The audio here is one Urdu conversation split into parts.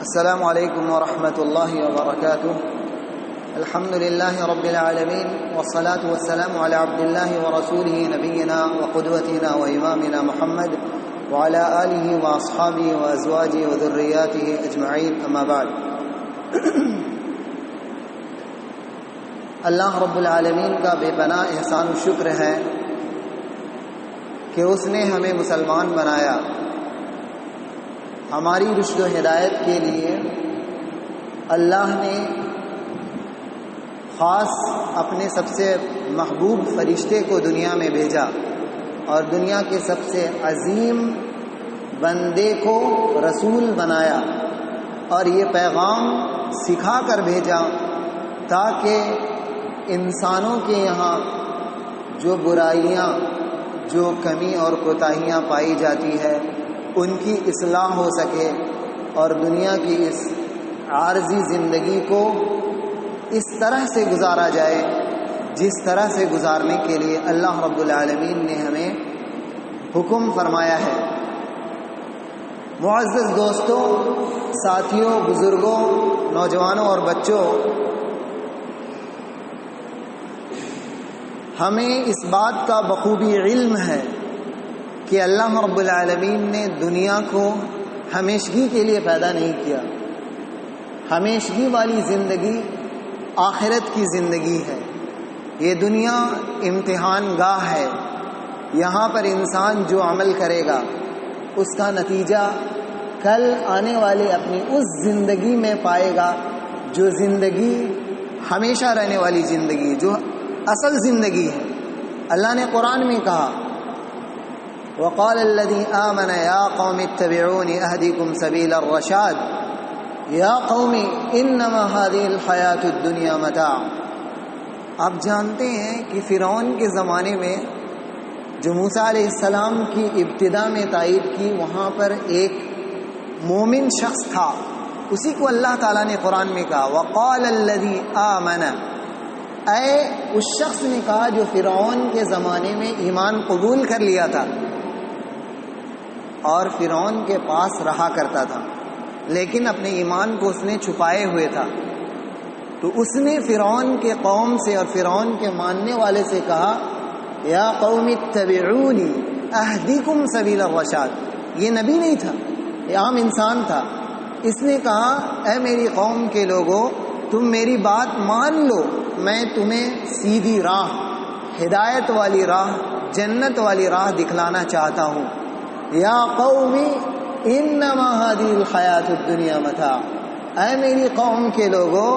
السلام علیکم ورحمۃ اللہ وبرکاتہ. الحمد للہ رب العالمین والصلاة والسلام علی عبد اللہ ورسولہ نبینا وقدوتنا وامامنا محمد وعلی آلہ واصحابہ وازواجہ وذریاتہ اجمعین، اما بعد. اللہ رب العالمین کا بے پناہ احسان و شکر ہے کہ اس نے ہمیں مسلمان بنایا. ہماری رشد و ہدایت کے لیے اللہ نے خاص اپنے سب سے محبوب فرشتے کو دنیا میں بھیجا اور دنیا کے سب سے عظیم بندے کو رسول بنایا، اور یہ پیغام سکھا کر بھیجا تاکہ انسانوں کے یہاں جو برائیاں، جو کمی اور کوتاہیاں پائی جاتی ہے ان کی اصلاح ہو سکے، اور دنیا کی اس عارضی زندگی کو اس طرح سے گزارا جائے جس طرح سے گزارنے کے لیے اللہ رب العالمین نے ہمیں حکم فرمایا ہے. معزز دوستوں، ساتھیوں، بزرگوں، نوجوانوں اور بچوں، ہمیں اس بات کا بخوبی علم ہے کہ اللہ رب العالمین نے دنیا کو ہمیشگی کے لیے پیدا نہیں کیا. ہمیشگی والی زندگی آخرت کی زندگی ہے. یہ دنیا امتحان گاہ ہے. یہاں پر انسان جو عمل کرے گا اس کا نتیجہ کل آنے والے اپنی اس زندگی میں پائے گا، جو زندگی ہمیشہ رہنے والی زندگی، جو اصل زندگی ہے. اللہ نے قرآن میں کہا، وقال الذي آمن يا قوم اتبعوني أهدكم سبيل الرشاد يا قوم انما هذه الحياة الدنيا متاع. آپ جانتے ہیں کہ فرعون کے زمانے میں جو موسیٰ علیہ السلام کی ابتدا میں تائید کی، وہاں پر ایک مومن شخص تھا. اسی کو اللہ تعالیٰ نے قرآن میں کہا وقال الذي آمن، اے اس شخص نے کہا جو فرعون کے زمانے میں ایمان قبول کر لیا تھا اور فرعون کے پاس رہا کرتا تھا، لیکن اپنے ایمان کو اس نے چھپائے ہوئے تھا. تو اس نے فرعون کے قوم سے اور فرعون کے ماننے والے سے کہا یا قوم اتبعونی اہدیکم سبیل الرشاد. یہ نبی نہیں تھا، یہ عام انسان تھا. اس نے کہا اے میری قوم کے لوگوں، تم میری بات مان لو، میں تمہیں سیدھی راہ، ہدایت والی راہ، جنت والی راہ دکھلانا چاہتا ہوں. یا قومی انما هذه الحیات الدنیا متاع، اے میری قوم کے لوگوں،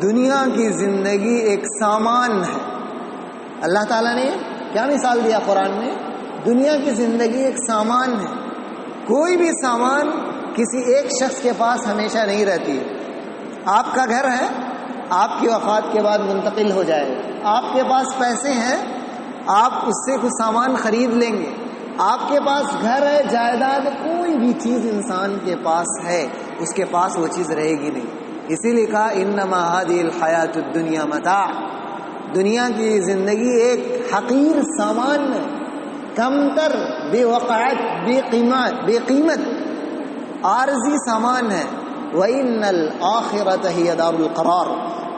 دنیا کی زندگی ایک سامان ہے. اللہ تعالیٰ نے کیا مثال دیا قرآن میں؟ دنیا کی زندگی ایک سامان ہے. کوئی بھی سامان کسی ایک شخص کے پاس ہمیشہ نہیں رہتی ہے. آپ کا گھر ہے، آپ کی وفات کے بعد منتقل ہو جائے گا. آپ کے پاس پیسے ہیں، آپ اس سے کچھ سامان خرید لیں گے. آپ کے پاس گھر ہے، جائیداد، کوئی بھی چیز انسان کے پاس ہے، اس کے پاس وہ چیز رہے گی نہیں. اسی لیے کہا انما هذه الحیات الدنیا متاع، دنیا کی زندگی ایک حقیر سامان ہے، کمتر، بے وقعت، بے قیمت، عارضی سامان ہے. وَإِنَّ الْآخِرَةَ هِيَ دَارُ الْقَرَارِ،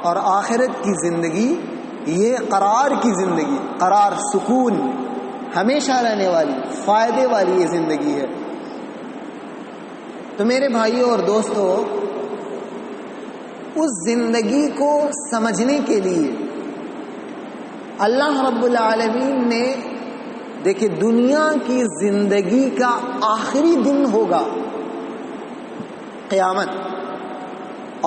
اور آخرت کی زندگی یہ قرار کی زندگی، قرار، سکون، ہمیشہ رہنے والی، فائدے والی یہ زندگی ہے. تو میرے بھائیوں اور دوستوں، اس زندگی کو سمجھنے کے لیے اللہ رب العالمین نے، دیکھیں، دنیا کی زندگی کا آخری دن ہوگا قیامت،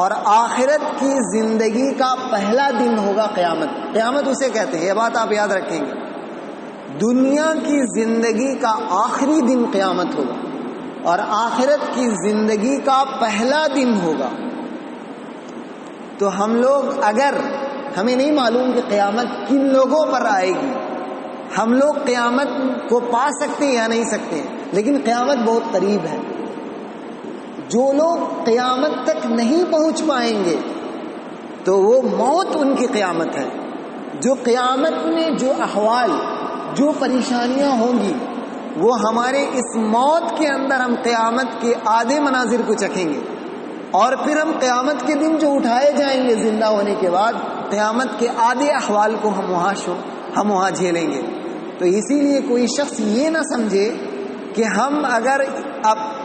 اور آخرت کی زندگی کا پہلا دن ہوگا قیامت. قیامت اسے کہتے ہیں، یہ بات آپ یاد رکھیں گے. دنیا کی زندگی کا آخری دن قیامت ہوگا اور آخرت کی زندگی کا پہلا دن ہوگا. تو ہم لوگ، اگر ہمیں نہیں معلوم کہ قیامت کن لوگوں پر آئے گی، ہم لوگ قیامت کو پا سکتے ہیں یا نہیں سکتے، لیکن قیامت بہت قریب ہے. جو لوگ قیامت تک نہیں پہنچ پائیں گے تو وہ موت ان کی قیامت ہے. جو قیامت میں جو احوال، جو پریشانیاں ہوں گی، وہ ہمارے اس موت کے اندر ہم قیامت کے آدھے مناظر کو چکھیں گے. اور پھر ہم قیامت کے دن جو اٹھائے جائیں گے زندہ ہونے کے بعد، قیامت کے آدھے احوال کو ہم وہاں جھیلیں گے۔ تو اسی لیے کوئی شخص یہ نہ سمجھے کہ ہم اگر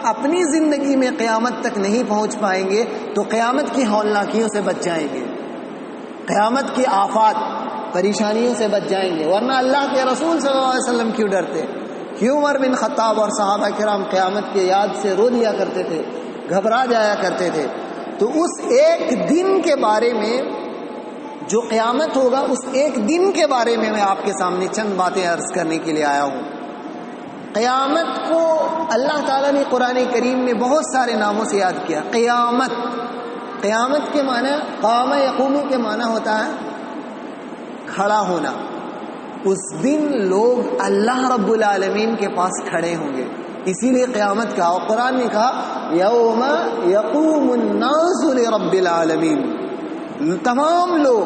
اپنی زندگی میں قیامت تک نہیں پہنچ پائیں گے تو قیامت کی ہولناکیوں سے بچ جائیں گے، قیامت کی آفات پریشانیوں سے بچ جائیں گے۔ ورنہ اللہ کے رسول صلی اللہ علیہ وسلم کیوں ڈرتے؟ کیوں عمر بن خطاب اور صحابہ کرام قیامت کے یاد سے رو دیا کرتے تھے، گھبرا جایا کرتے تھے؟ تو اس ایک دن کے بارے میں جو قیامت ہوگا، اس ایک دن کے بارے میں آپ کے سامنے چند باتیں عرض کرنے کے لیے آیا ہوں۔ قیامت کو اللہ تعالیٰ نے قرآن کریم میں بہت سارے ناموں سے یاد کیا۔ قیامت کے معنی قام یقوم کے معنی ہوتا ہے کھڑا ہونا۔ اس دن لوگ اللہ رب العالمین کے پاس کھڑے ہوں گے، اسی لیے قیامت کا، اور قرآن نے کہا یوم یقوم الناس لرب العالمین، تمام لوگ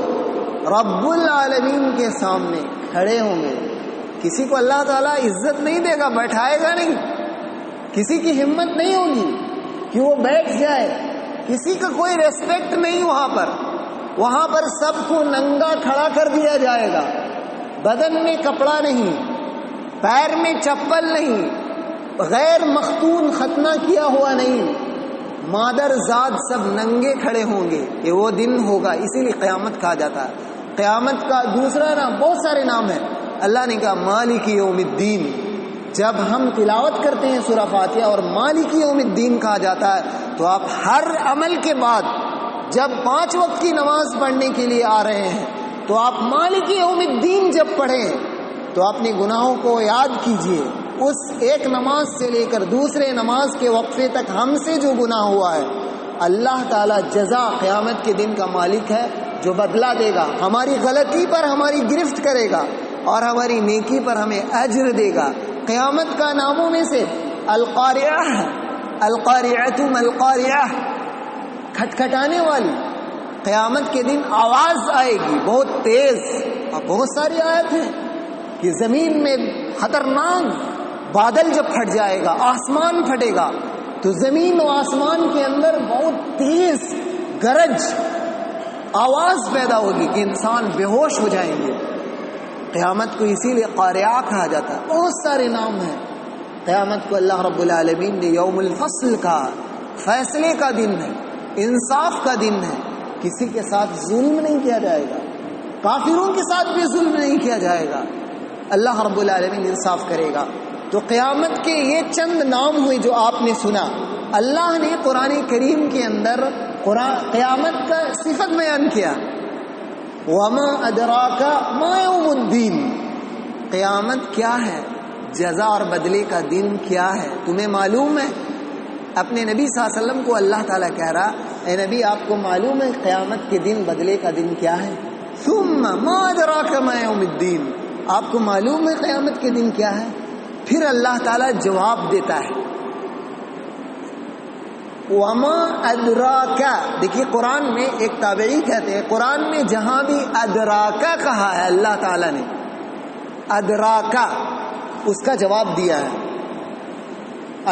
رب العالمین کے سامنے کھڑے ہوں گے۔ کسی کو اللہ تعالیٰ عزت نہیں دے گا، بیٹھائے گا نہیں، کسی کی ہمت نہیں ہوگی کہ وہ بیٹھ جائے، کسی کا کوئی ریسپیکٹ نہیں وہاں پر سب کو ننگا کھڑا کر دیا جائے گا، بدن میں کپڑا نہیں، پیر میں چپل نہیں، غیر مختون ختنہ کیا ہوا نہیں، مادر زاد سب ننگے کھڑے ہوں گے۔ یہ وہ دن ہوگا، اسی لیے قیامت کہا جاتا ہے۔ قیامت کا دوسرا نام، بہت سارے نام ہیں۔ اللہ نے کہا مالک یوم الدین۔ جب ہم تلاوت کرتے ہیں سورہ فاتحہ اور مالک یوم الدین کہا جاتا ہے تو آپ ہر عمل کے بعد جب 5 وقت کی نماز پڑھنے کے لیے آ رہے ہیں تو آپ مالک یوم الدین جب پڑھیں تو اپنے گناہوں کو یاد کیجئے۔ اس ایک نماز سے لے کر دوسرے نماز کے وقفے تک ہم سے جو گناہ ہوا ہے، اللہ تعالیٰ جزا قیامت کے دن کا مالک ہے جو بدلہ دے گا۔ ہماری غلطی پر ہماری گرفت کرے گا اور ہماری نیکی پر ہمیں اجر دے گا۔ قیامت کا ناموں میں سے القاریہ، القاریۃ ما القاریہ، کھٹکھٹانے والی۔ قیامت کے دن آواز آئے گی بہت تیز، اور بہت ساری آیت ہیں کہ زمین میں خطرناک بادل جب پھٹ جائے گا، آسمان پھٹے گا، تو زمین و آسمان کے اندر بہت تیز گرج آواز پیدا ہوگی کہ انسان بے ہوش ہو جائیں گے۔ قیامت کو اسی لیے قاریہ کہا جاتا ہے۔ بہت سارے نام ہیں۔ قیامت کو اللہ رب العالمین نے یوم الفصل کہا، فیصلے کا دن ہے، انصاف کا دن ہے۔ کسی کے ساتھ ظلم نہیں کیا جائے گا، کافروں کے ساتھ بھی ظلم نہیں کیا جائے گا، اللہ رب العالمین انصاف کرے گا۔ تو قیامت کے یہ چند نام ہوئے جو آپ نے سنا۔ اللہ نے قرآن کریم کے اندر قیامت کا صفت بیان کیا، وما ادراک ما یوم الدین، قیامت کیا ہے، جزا اور بدلے کا دن کیا ہے، تمہیں معلوم ہے؟ اپنے نبی صلی اللہ علیہ وسلم کو اللہ تعالیٰ کہہ رہا، اے نبی آپ کو معلوم ہے قیامت کے دن بدلے کا دن کیا ہے؟ ثم ما ادراک ما یوم الدین، آپ کو معلوم ہے قیامت کے دن کیا ہے؟ پھر اللہ تعالیٰ جواب دیتا ہے وما ادراکا۔ دیکھیے قرآن میں ایک تابعی کہتے ہیں، قرآن میں جہاں بھی ادراکا کہا ہے اللہ تعالیٰ نے، ادراکا اس کا جواب دیا ہے۔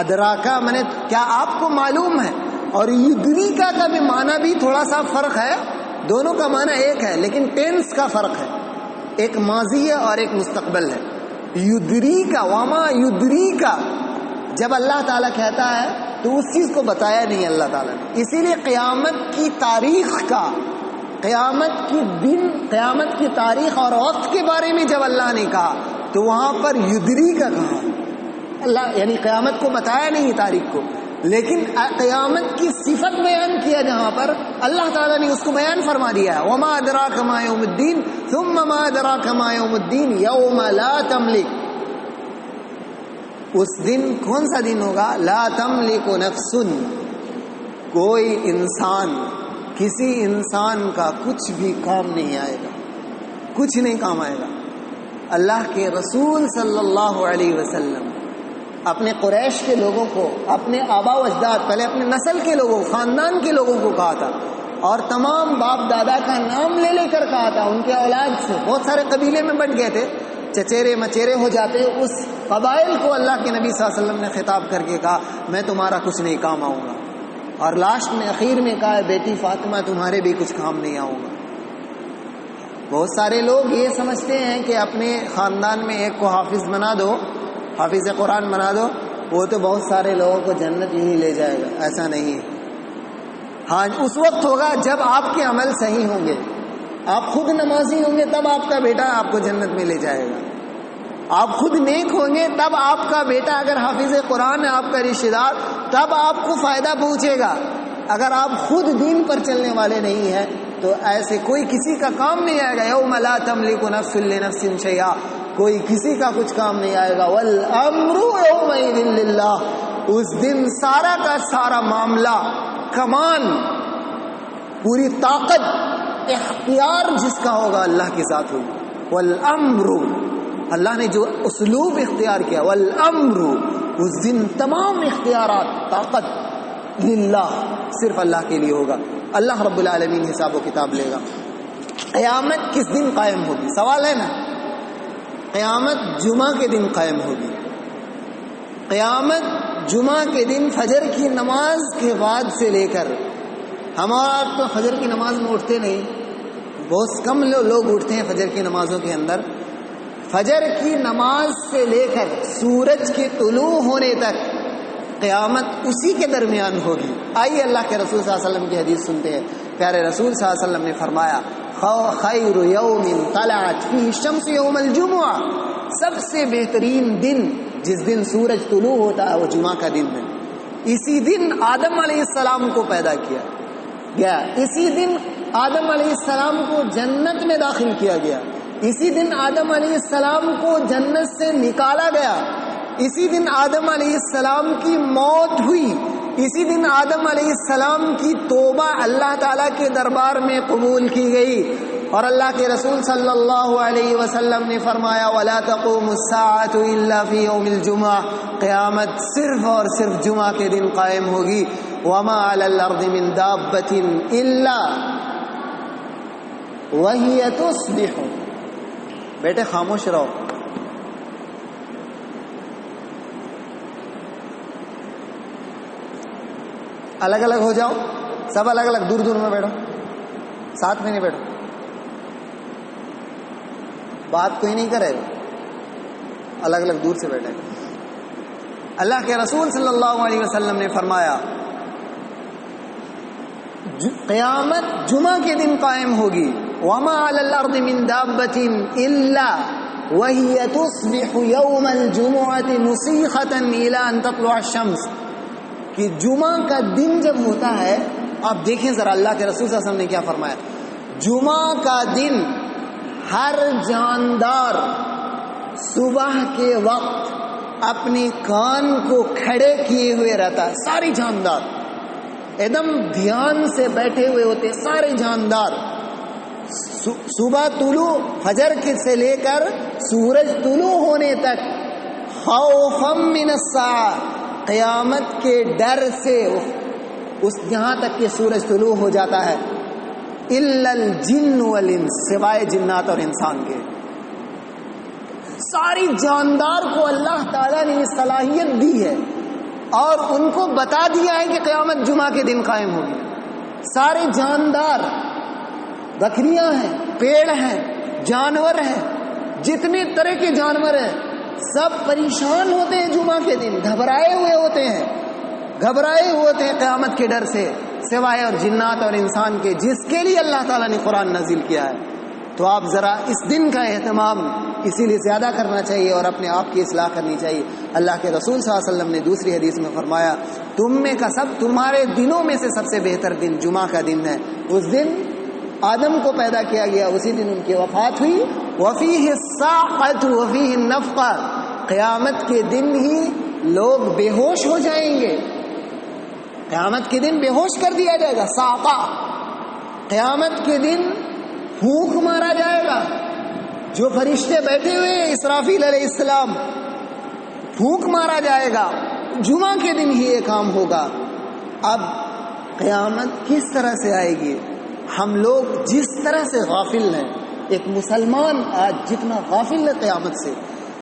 ادراکا منے کیا آپ کو معلوم ہے، اور یدریکا کا بھی معنی بھی تھوڑا سا فرق ہے، دونوں کا معنی ایک ہے لیکن ٹینس کا فرق ہے، ایک ماضی ہے اور ایک مستقبل ہے۔ یدریکا، وما یدریکا جب اللہ تعالیٰ کہتا ہے تو اس چیز کو بتایا نہیں اللہ تعالیٰ نے۔ اسی لیے قیامت کی تاریخ کا، قیامت کی تاریخ اور وقت کے بارے میں جب اللہ نے کہا تو وہاں پر یدریکا کہا اللہ، یعنی قیامت کو بتایا نہیں تاریخ کو، لیکن قیامت کی صفت بیان کیا جہاں پر اللہ تعالیٰ نے اس کو بیان فرما دیا ہے۔ وما ادراک ما یوم الدین ثم ما ادراک ما یوم الدین یوم لا تملک، اس دن کون سا دن ہوگا؟ لا تملک نفس، کوئی انسان، کسی انسان کا کچھ بھی کام نہیں آئے گا، کچھ نہیں کام آئے گا۔ اللہ کے رسول صلی اللہ علیہ وسلم اپنے قریش کے لوگوں کو، اپنے آبا و اجداد، پہلے اپنے نسل کے لوگوں، خاندان کے لوگوں کو کہا تھا، اور تمام باپ دادا کا نام لے لے کر کہا تھا، ان کے اولاد سے بہت سارے قبیلے میں بٹ گئے تھے، چچیرے مچیرے ہو جاتے، اس قبائل کو اللہ کے نبی صلی اللہ علیہ وسلم نے خطاب کر کے کہا میں تمہارا کچھ نہیں کام آؤں گا، اور لاسٹ میں اخیر میں کہا بیٹی فاطمہ تمہارے بھی کچھ کام نہیں آؤں گا. بہت سارے لوگ یہ سمجھتے ہیں کہ اپنے خاندان میں ایک کو حافظ بنا دو, حافظ قرآن بنا دو, وہ تو بہت سارے لوگوں کو جنت ہی لے جائے گا. ایسا نہیں ہے. ہاں اس وقت ہوگا جب آپ کے عمل صحیح ہوں گے, آپ خود نمازی ہوں گے, تب آپ کا بیٹا آپ کو جنت میں لے جائے گا. آپ خود نیک ہوں گے تب آپ کا بیٹا اگر حافظ قرآن ہے, آپ کا رشتہ دار, تب آپ کو فائدہ پہنچے گا. اگر آپ خود دین پر چلنے والے نہیں ہیں تو ایسے کوئی کسی کا کام نہیں آئے گا. یوم لا تملک نفس لنفس شیئا, کوئی کسی کا کچھ کام نہیں آئے گا. والامر یومئذ للہ, اس دن سارا کا سارا معاملہ, کمان, پوری طاقت, اختیار جس کا ہوگا اللہ کی ذات ہوگی. والامر, اللہ نے جو اسلوب اختیار کیا, والامر, اس دن تمام اختیارات, طاقت للہ, صرف اللہ کے لیے ہوگا. اللہ رب العالمین حساب و کتاب لے گا. قیامت کس دن قائم ہوگی؟ سوال ہے نا. قیامت جمعہ کے دن قائم ہوگی. قیامت جمعہ کے دن فجر کی نماز کے بعد سے لے کر, ہمارا تو فجر کی نماز میں اٹھتے نہیں, بہت کم لوگ اٹھتے ہیں فجر کی نمازوں کے اندر. فجر کی نماز سے لے کر سورج کے طلوع ہونے تک قیامت اسی کے درمیان ہوگی. آئیے اللہ کے رسول صلی اللہ علیہ وسلم کی حدیث سنتے ہیں. پیارے رسول صلی اللہ علیہ وسلم نے فرمایا, خیر یوم طلعت فیہ الشمس یوم الجمعہ, سب سے بہترین دن جس دن سورج طلوع ہوتا ہے وہ جمعہ کا دن ہے. اسی دن آدم علیہ السلام کو پیدا کیا گیا, اسی دن آدم علیہ السلام کو جنت میں داخل کیا گیا, اسی دن آدم علیہ السلام کو جنت سے نکالا گیا, اسی دن آدم علیہ السلام کی موت ہوئی, اسی دن آدم علیہ السلام کی توبہ اللہ تعالیٰ کے دربار میں قبول کی گئی. اور اللہ کے رسول صلی اللہ علیہ وسلم نے فرمایا, وَلَا تَقُومُ السَّاعَةُ إِلَّا فِي يَوْمِ الْجُمْعَةِ, قیامت صرف اور صرف جمعہ کے دن قائم ہوگی. وَمَا عَلَى الْأَرْضِ مِن دَابَّةٍ إِلَّا وَهِيَ تُصْبِحُ. بیٹے خاموش رہو. الگ الگ ہو جاؤ, سب الگ الگ, دور دور میں بیٹھو, ساتھ میں نہیں بیٹھو. بات کوئی نہیں کرے گا, الگ الگ دور سے بیٹھے. اللہ کے رسول صلی اللہ علیہ وسلم نے فرمایا, قیامت جمعہ کے دن قائم ہوگی. وما علی الارض من دابۃ الا وهي تصبح يوم الجمعة مسیخۃ الى ان تطلع الشمس. کہ جمعہ کا دن جب ہوتا ہے, آپ دیکھیں ذرا اللہ کے رسول صلی اللہ علیہ وسلم نے کیا فرمایا. جمعہ کا دن ہر جاندار صبح کے وقت اپنے کان کو کھڑے کیے ہوئے رہتا ہے. سارے جاندار ایک دم دھیان سے بیٹھے ہوئے ہوتے, سارے جاندار. صبح طلوع فجر سے لے کر سورج طلوع ہونے تک, خوفا من الساعہ, قیامت کے ڈر سے, اس یہاں تک کہ سورج طلوع ہو جاتا ہے. الا الجن والانس, سوائے جنات اور انسان کے. ساری جاندار کو اللہ تعالیٰ نے یہ صلاحیت دی ہے اور ان کو بتا دیا ہے کہ قیامت جمعہ کے دن قائم ہوگی. سارے جاندار, بکریاں ہیں, پیڑ ہیں, جانور ہیں, جتنے طرح کے جانور ہیں, سب پریشان ہوتے ہیں جمعہ کے دن, گھبرائے ہوئے ہوتے ہیں قیامت کے ڈر سے, سوائے اور جنات اور انسان کے, جس کے لیے اللہ تعالیٰ نے قرآن نازل کیا ہے. تو آپ ذرا اس دن کا اہتمام اسی لیے زیادہ کرنا چاہیے اور اپنے آپ کی اصلاح کرنی چاہیے. اللہ کے رسول صلی اللہ علیہ وسلم نے دوسری حدیث میں فرمایا, تم میں کا سب, تمہارے دنوں میں سے سب سے بہتر دن جمعہ کا دن ہے. اس دن آدم کو پیدا کیا گیا, اسی دن ان کی وفات ہوئی. وفیہ الساقۃ وفیہ النفقہ, قیامت کے دن ہی لوگ بے ہوش ہو جائیں گے. قیامت کے دن بے ہوش کر دیا جائے گا. ساقہ, قیامت کے دن پھونک مارا جائے گا. جو فرشتے بیٹھے ہوئے ہیں اسرافیل علیہ السلام, پھونک مارا جائے گا. جمعہ کے دن ہی یہ کام ہوگا. اب قیامت کس طرح سے آئے گی؟ ہم لوگ جس طرح سے غافل ہیں, ایک مسلمان آج جتنا غافل ہے قیامت سے,